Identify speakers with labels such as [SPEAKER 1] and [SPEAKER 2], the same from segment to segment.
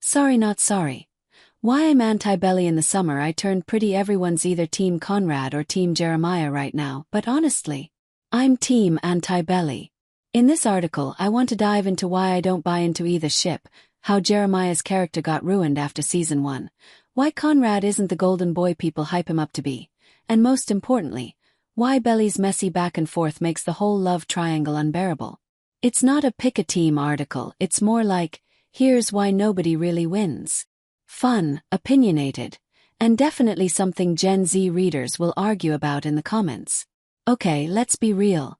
[SPEAKER 1] Sorry not sorry. Why I'm anti-Belly in the summer I turned pretty everyone's either Team Conrad or Team Jeremiah right now, but honestly, I'm Team anti-Belly. In this article I want to dive into why I don't buy into either ship, how Jeremiah's character got ruined after season 1, why Conrad isn't the golden boy people hype him up to be, and most importantly, why Belly's messy back and forth makes the whole love triangle unbearable. It's not a pick-a-team article, it's more like, here's why nobody really wins. Fun, opinionated, and definitely something Gen Z readers will argue about in the comments. Okay, let's be real.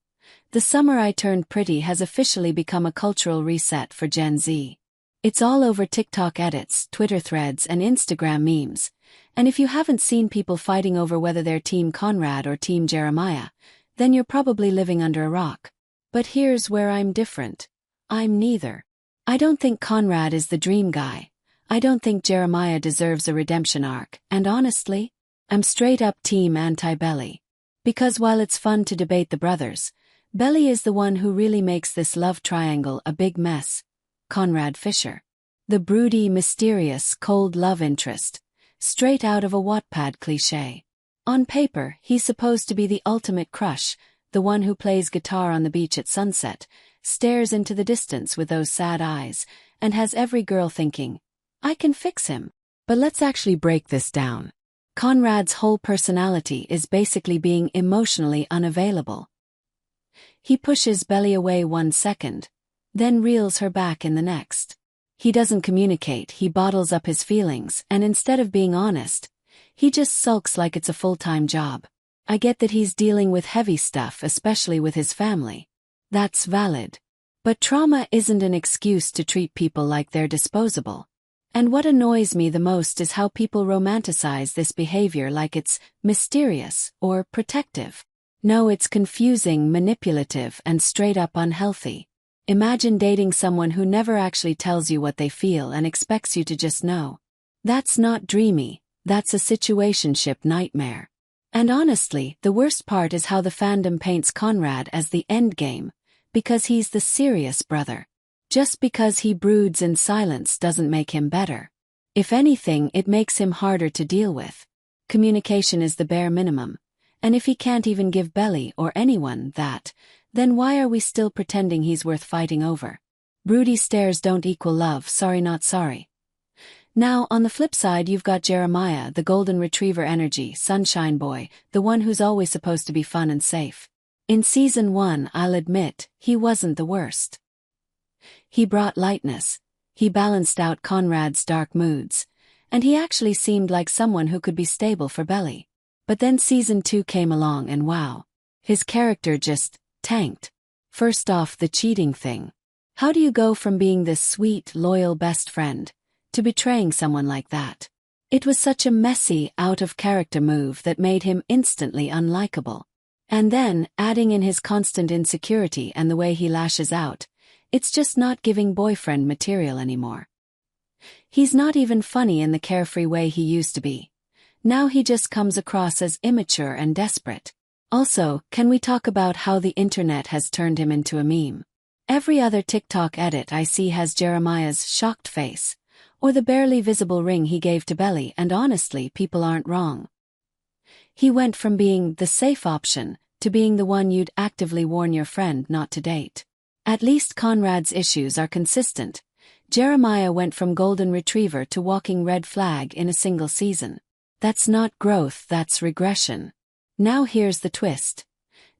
[SPEAKER 1] The summer I turned pretty has officially become a cultural reset for Gen Z. It's all over TikTok edits, Twitter threads, and Instagram memes. And if you haven't seen people fighting over whether they're Team Conrad or Team Jeremiah, then you're probably living under a rock. But here's where I'm different. I'm neither. I don't think Conrad is the dream guy. I don't think Jeremiah deserves a redemption arc, and honestly, I'm straight up Team anti-Belly. Because while it's fun to debate the brothers, Belly is the one who really makes this love triangle a big mess. Conrad Fischer. The broody, mysterious, cold love interest. Straight out of a Wattpad cliché. On paper, he's supposed to be the ultimate crush, the one who plays guitar on the beach at sunset, stares into the distance with those sad eyes, and has every girl thinking, I can fix him. But let's actually break this down. Conrad's whole personality is basically being emotionally unavailable. He pushes Belly away 1 second, then reels her back in the next. He doesn't communicate, he bottles up his feelings, and instead of being honest, he just sulks like it's a full-time job. I get that he's dealing with heavy stuff, especially with his family. That's valid. But trauma isn't an excuse to treat people like they're disposable. And what annoys me the most is how people romanticize this behavior like it's mysterious or protective. No, it's confusing, manipulative, and straight up unhealthy. Imagine dating someone who never actually tells you what they feel and expects you to just know. That's not dreamy, that's a situationship nightmare. And honestly, the worst part is how the fandom paints Conrad as the endgame, because he's the serious brother. Just because he broods in silence doesn't make him better. If anything, it makes him harder to deal with. Communication is the bare minimum. And if he can't even give Belly or anyone that, then why are we still pretending he's worth fighting over? Broody stares don't equal love, sorry not sorry. Now, on the flip side you've got Jeremiah, the golden retriever energy, sunshine boy, the one who's always supposed to be fun and safe. In season 1, I'll admit, he wasn't the worst. He brought lightness, he balanced out Conrad's dark moods, and he actually seemed like someone who could be stable for Belly. But then season 2 came along and wow, his character just tanked. First off, the cheating thing. How do you go from being this sweet, loyal best friend to betraying someone like that? It was such a messy, out-of-character move that made him instantly unlikable. And then, adding in his constant insecurity and the way he lashes out, it's just not giving boyfriend material anymore. He's not even funny in the carefree way he used to be. Now he just comes across as immature and desperate. Also, can we talk about how the internet has turned him into a meme? Every other TikTok edit I see has Jeremiah's shocked face, or the barely visible ring he gave to Belly, and honestly, people aren't wrong. He went from being the safe option to being the one you'd actively warn your friend not to date. At least Conrad's issues are consistent. Jeremiah went from golden retriever to walking red flag in a single season. That's not growth, that's regression. Now here's the twist.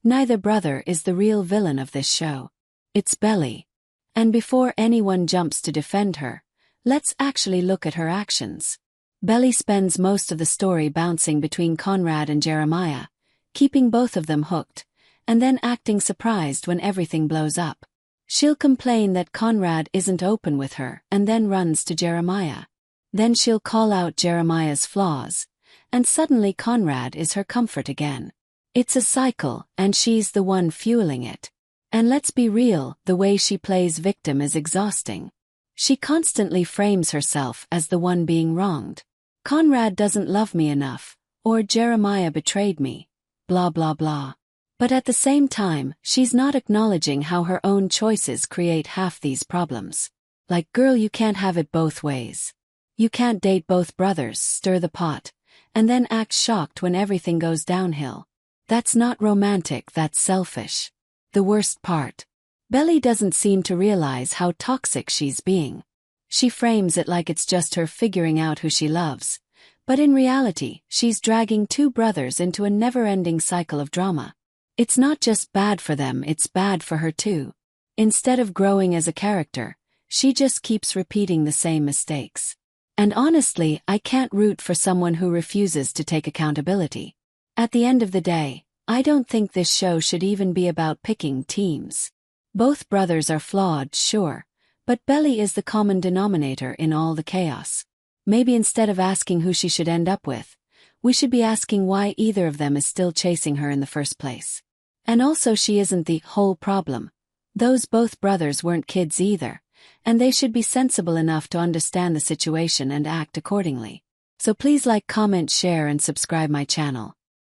[SPEAKER 1] Neither brother is the real villain of this show. It's Belly. And before anyone jumps to defend her, let's actually look at her actions. Belly spends most of the story bouncing between Conrad and Jeremiah, keeping both of them hooked, and then acting surprised when everything blows up. She'll complain that Conrad isn't open with her and then runs to Jeremiah. Then she'll call out Jeremiah's flaws, and suddenly Conrad is her comfort again. It's a cycle, and she's the one fueling it. And let's be real, the way she plays victim is exhausting. She constantly frames herself as the one being wronged. Conrad doesn't love me enough, or Jeremiah betrayed me, blah blah blah. But at the same time, she's not acknowledging how her own choices create half these problems. Like, girl, you can't have it both ways. You can't date both brothers, stir the pot, and then act shocked when everything goes downhill. That's not romantic, that's selfish. The worst part. Belly doesn't seem to realize how toxic she's being. She frames it like it's just her figuring out who she loves. But in reality, she's dragging two brothers into a never-ending cycle of drama. It's not just bad for them, it's bad for her too. Instead of growing as a character, she just keeps repeating the same mistakes. And honestly, I can't root for someone who refuses to take accountability. At the end of the day, I don't think this show should even be about picking teams. Both brothers are flawed, sure, but Belly is the common denominator in all the chaos. Maybe instead of asking who she should end up with, we should be asking why either of them is still chasing her in the first place. And also, she isn't the whole problem. Those both brothers weren't kids either, and they should be sensible enough to understand the situation and act accordingly. So please like, comment, share and subscribe my channel.